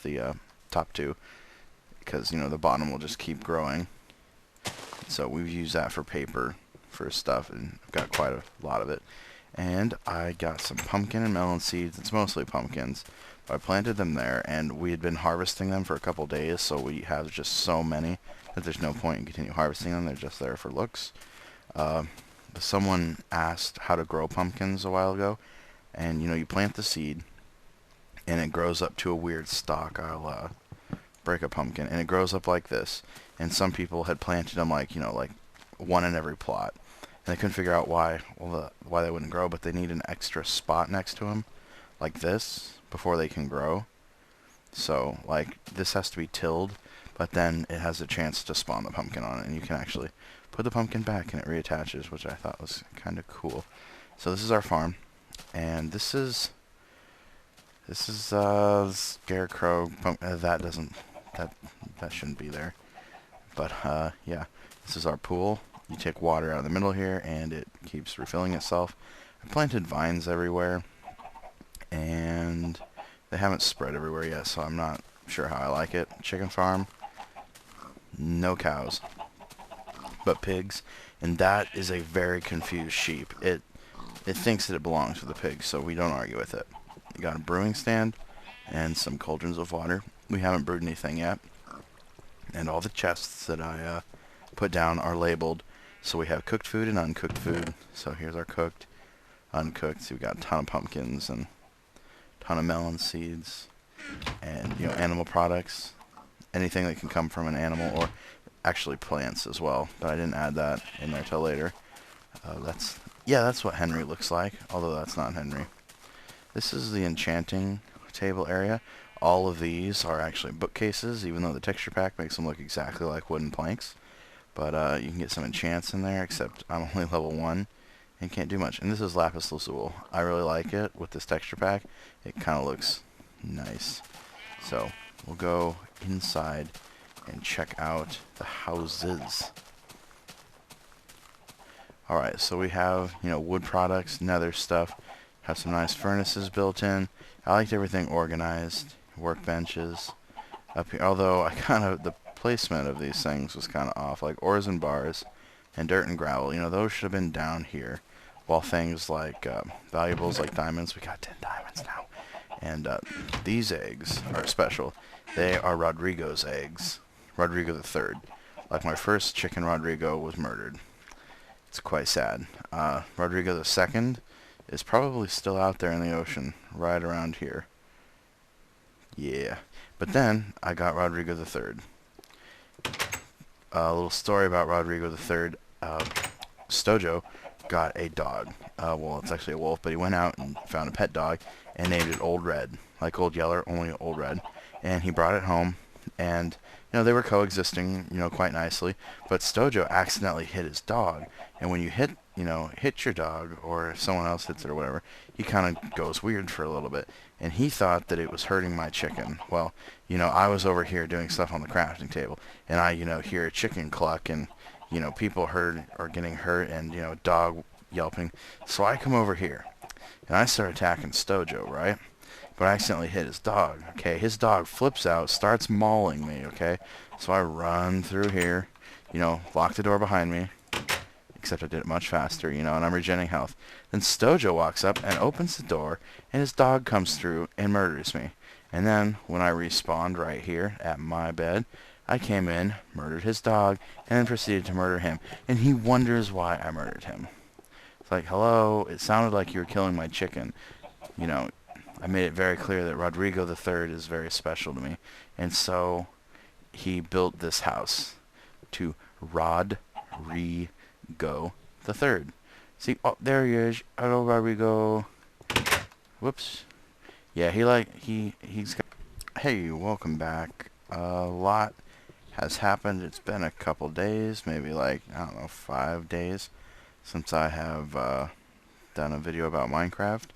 off the top two, because, you know, the bottom will just keep growing. So we've used that for paper for stuff, and I've got quite a lot of it. And I got some pumpkin and melon seeds. It's mostly pumpkins. I planted them there, and we had been harvesting them for a couple days, so we have just so many that there's no point in continue harvesting them. They're just there for looks. Someone asked how to grow pumpkins a while ago, and, you know, you plant the seed, and it grows up to a weird stalk. I'll break a pumpkin, and it grows up like this. And some people had planted them, like, you know, like one in every plot, and they couldn't figure out why they wouldn't grow, but they need an extra spot next to them, like this, before they can grow. So, like, this has to be tilled, but then it has a chance to spawn the pumpkin on it, and you can actually put the pumpkin back and it reattaches, which I thought was kind of cool. So this is our farm, and this is scarecrow. That shouldn't be there. But yeah, this is our pool. You take water out of the middle here, and it keeps refilling itself. I planted vines everywhere, and they haven't spread everywhere yet, so I'm not sure how I like it. Chicken farm, no cows, but pigs, and that is a very confused sheep. It thinks that it belongs to the pigs, so we don't argue with it. We got a brewing stand and some cauldrons of water. We haven't brewed anything yet, and all the chests that I put down are labeled. So we have cooked food and uncooked food. So here's our cooked, uncooked. So we got a ton of pumpkins and a ton of melon seeds, and, you know, animal products, anything that can come from an animal, or actually plants as well. But I didn't add that in there till later. That's what Henry looks like, although that's not Henry. This is the enchanting table area. All of these are actually bookcases, even though the texture pack makes them look exactly like wooden planks. But you can get some enchants in there, except I'm only level 1 and can't do much. And this is lapis lazuli. I really like it with this texture pack. It kind of looks nice. So we'll go inside and check out the houses. Alright, so we have, you know, wood products, nether stuff. Have some nice furnaces built in. I liked everything organized. Workbenches up here, although the placement of these things was kind of off, like ores and bars and dirt and gravel. You know, those should have been down here, while things like valuables like diamonds, we got 10 diamonds now. And these eggs are special. They are Rodrigo's eggs. Rodrigo the Third. Like, my first chicken, Rodrigo, was murdered. It's quite sad. Rodrigo the Second is probably still out there in the ocean, right around here. Yeah. But then I got Rodrigo the Third. A little story about Rodrigo the Third. Stojo got a dog. Well, it's actually a wolf, but he went out and found a pet dog and named it Old Red. Like Old Yeller, only Old Red. And he brought it home, and, you know, they were coexisting, you know, quite nicely. But Stojo accidentally hit his dog, and when you hit your dog, or if someone else hits it or whatever, he kind of goes weird for a little bit. And he thought that it was hurting my chicken. Well, you know, I was over here doing stuff on the crafting table, and I, you know, hear a chicken cluck, and, you know, people hurt or getting hurt, and, you know, dog yelping. So I come over here, and I start attacking Stojo, right? But I accidentally hit his dog, okay? His dog flips out, starts mauling me, okay? So I run through here, you know, lock the door behind me, except I did it much faster, you know, and I'm regenerating health. Then Stojo walks up and opens the door, and his dog comes through and murders me. And then, when I respawned right here at my bed, I came in, murdered his dog, and then proceeded to murder him. And he wonders why I murdered him. It's like, hello, it sounded like you were killing my chicken. You know, I made it very clear that Rodrigo the Third is very special to me. And so, he built this house to Rodrigo the Third. See, oh, there he is. Hello, Rodrigo. Whoops. Yeah, he's got... Hey, welcome back. A lot has happened. It's been a couple days, maybe like, I don't know, 5 days since I have done a video about Minecraft.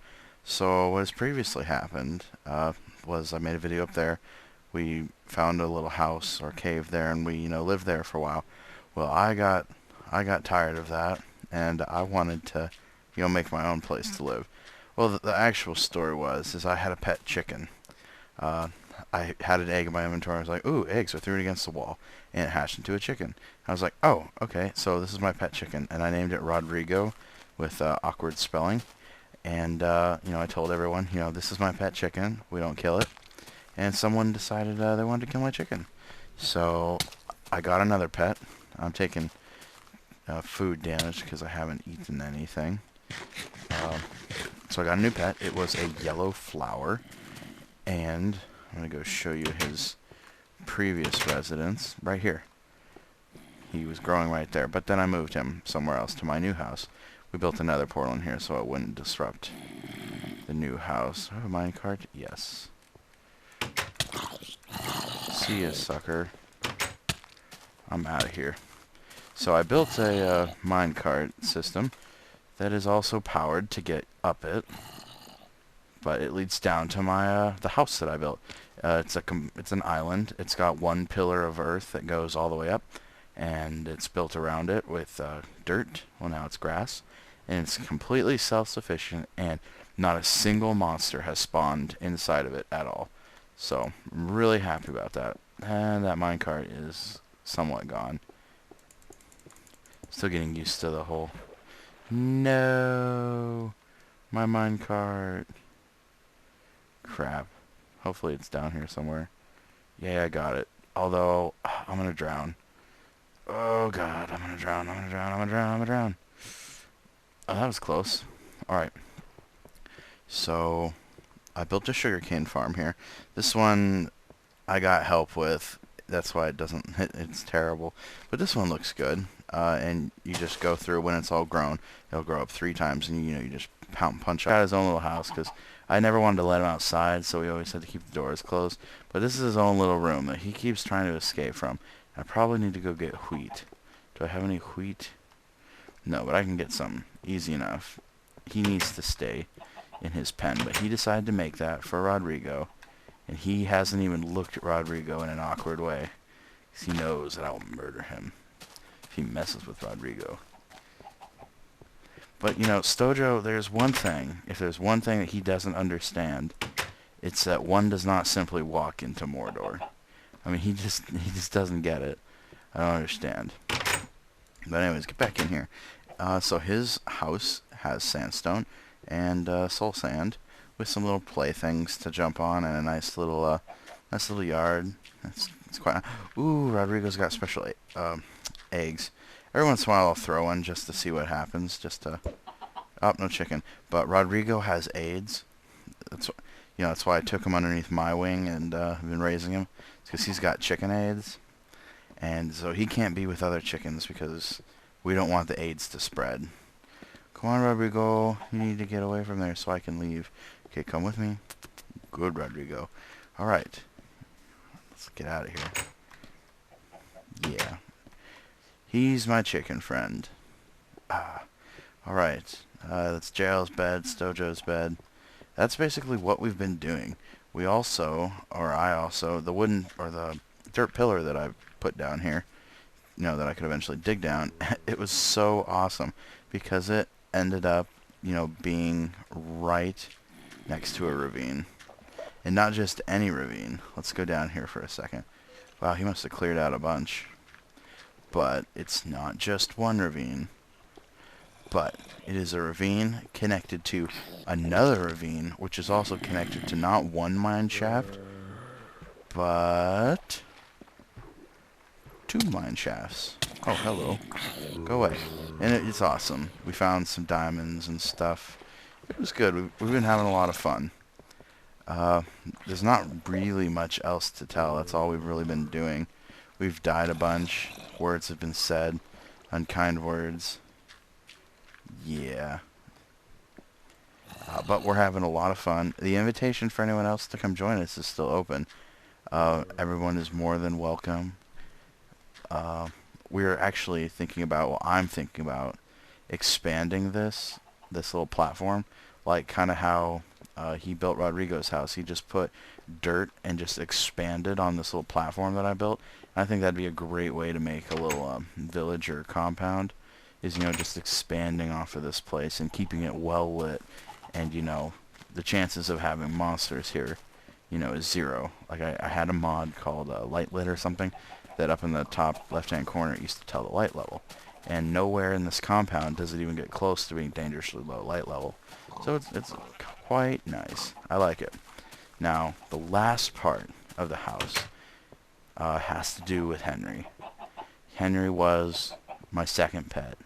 So what has previously happened was I made a video up there. We found a little house or cave there, and we, you know, lived there for a while. Well, I got tired of that, and I wanted to, you know, make my own place to live. Well, the actual story is I had a pet chicken. I had an egg in my inventory. I was like, ooh, eggs. I threw it against the wall, and it hatched into a chicken. I was like, oh, okay, so this is my pet chicken, and I named it Rodrigo with awkward spelling. And, I told everyone, this is my pet chicken. We don't kill it. And someone decided they wanted to kill my chicken. So I got another pet. I'm taking food damage because I haven't eaten anything. So I got a new pet. It was a yellow flower. And I'm going to go show you his previous residence right here. He was growing right there. But then I moved him somewhere else to my new house. We built another portal in here so it wouldn't disrupt the new house. Do I have a minecart? Yes. See ya, sucker. I'm out of here. So I built a minecart system that is also powered to get up it, but it leads down to my the house that I built. It's an island. It's got one pillar of earth that goes all the way up, and it's built around it with dirt. Well, now it's grass, and it's completely self-sufficient, and not a single monster has spawned inside of it at all. So I'm really happy about that. And that minecart is somewhat gone. Still getting used to the whole... No! My minecart. Crap. Hopefully it's down here somewhere. Yeah, I got it. Although, I'm gonna drown. Oh god, I'm gonna drown, I'm gonna drown, I'm gonna drown, I'm gonna drown. Oh, that was close. Alright. So, I built a sugarcane farm here. This one I got help with. That's why it doesn't... It's terrible. But this one looks good. And you just go through when it's all grown. It'll grow up 3 times, and you just punch out. Got his own little house because I never wanted to let him outside, so we always had to keep the doors closed. But this is his own little room that he keeps trying to escape from. I probably need to go get wheat. Do I have any wheat? No, but I can get some. Easy enough. He needs to stay in his pen, but he decided to make that for Rodrigo. And he hasn't even looked at Rodrigo in an awkward way, because he knows that I will murder him if he messes with Rodrigo. But, Stojo, there's one thing. If there's one thing that he doesn't understand, it's that one does not simply walk into Mordor. I mean, he just doesn't get it. I don't understand. But anyways, get back in here. So his house has sandstone and soul sand, with some little playthings to jump on and a nice little yard. It's quite... Ooh, Rodrigo's got special eggs. Every once in a while I'll throw one just to see what happens, just to... Oh, no chicken. But Rodrigo has AIDS. That's why I took him underneath my wing and have been raising him. It's because he's got chicken AIDS. And so he can't be with other chickens because we don't want the AIDS to spread. Come on, Rodrigo. You need to get away from there so I can leave. Okay, come with me. Good, Rodrigo. Alright. Let's get out of here. Yeah. He's my chicken friend. Alright. That's Jail's bed, Stojo's bed. That's basically what we've been doing. I also, the wooden, or the dirt pillar that I put down here, that I could eventually dig down, it was so awesome because it ended up, being right next to a ravine. And not just any ravine. Let's go down here for a second. Wow, he must have cleared out a bunch. But it's not just one ravine. But it is a ravine connected to another ravine, which is also connected to not one mine shaft, but 2 mine shafts. Oh, hello. Go away. And it's awesome. We found some diamonds and stuff. It was good. We've been having a lot of fun. There's not really much else to tell. That's all we've really been doing. We've died a bunch. Words have been said. Unkind words. Yeah. But we're having a lot of fun. The invitation for anyone else to come join us is still open. Everyone is more than welcome. We're actually thinking about, well, I'm thinking about expanding this little platform, like kind of how he built Rodrigo's house. He just put dirt and just expanded on this little platform that I built. And I think that'd be a great way to make a little village or compound, is, just expanding off of this place and keeping it well lit. And, the chances of having monsters here you know, is 0. Like I had a mod called light lit or something that up in the top left-hand corner used to tell the light level. And nowhere in this compound does it even get close to being dangerously low light level. So it's quite nice. I like it. Now, the last part of the house has to do with Henry. Henry was my second pet,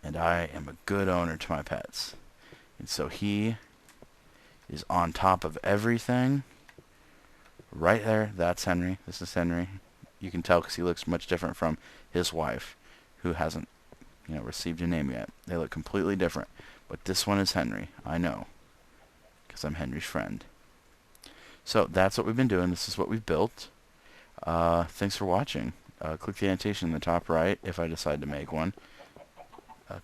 and I am a good owner to my pets. And so he is on top of everything. Right there, that's Henry. This is Henry. You can tell because he looks much different from his wife, who hasn't, you know, received a name yet. They look completely different. But this one is Henry. I know, because I'm Henry's friend. So that's what we've been doing. This is what we've built. Thanks for watching. Click the annotation in the top right if I decide to make one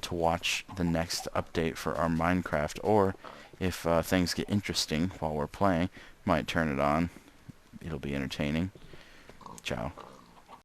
to watch the next update for our Minecraft, or if things get interesting while we're playing, might turn it on. It'll be entertaining. Ciao.